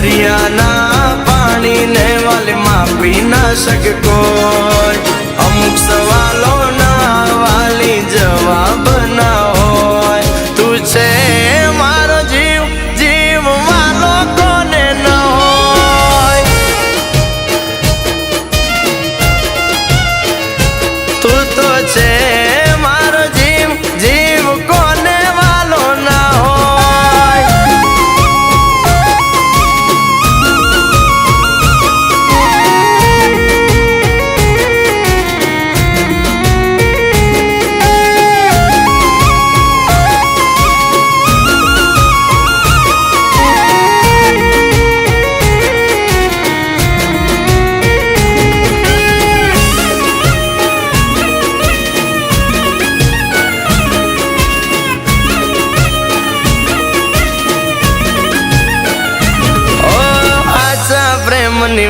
दरियाना पानी ने वाले मापी ना सक कोई अमुक सवालों ना वाली जवाब ना होय तू छे मारो जीव जीव वालो कोने न होय तू तो छे मारो जीव जीव कोने वालो ना होय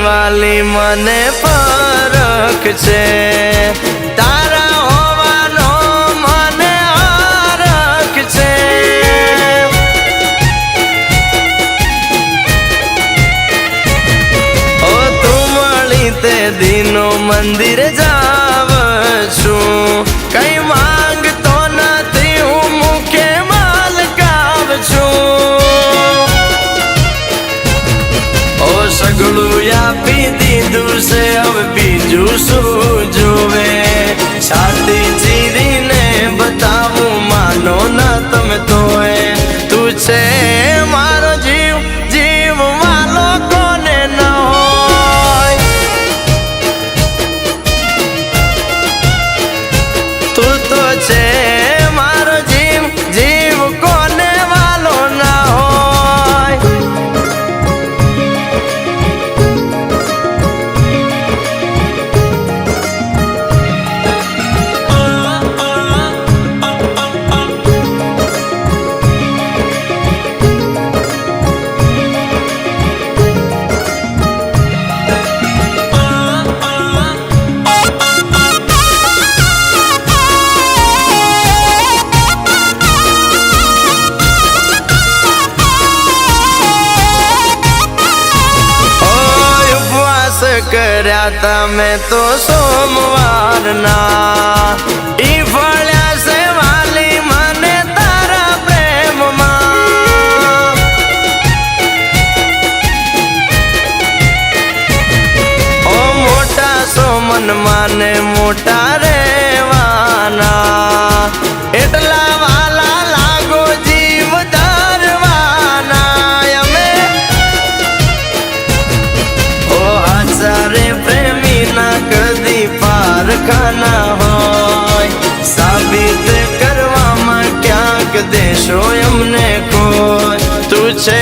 वाली मने परख छे तारा होवानो मने हरख छे ओ तू मળી ते दिनो मंदिर जाव छू कई मांगतो नथी हूँ मुखे मालकाव छू सगळू आपी दीधु से अब बीजू शू जोवे छाती चीरी ने बतावू मानो ना तमे तोए तू छे मारो जीव जीव वालो कोने न होय तू तो छे मारो जीव जीव कोने वालो ना होय कर्या तमे तो सोमवार ना ई फळ्या से वाली मने तारा प्रेम मां ओ मोटा सोमन माने मोटा रेवाना एटला वाला लागो जीव धरवाना यमे सारे प्रेमी ना कदी पारखाना होय साबित करवा में क्या देशो अमने कोई तू छे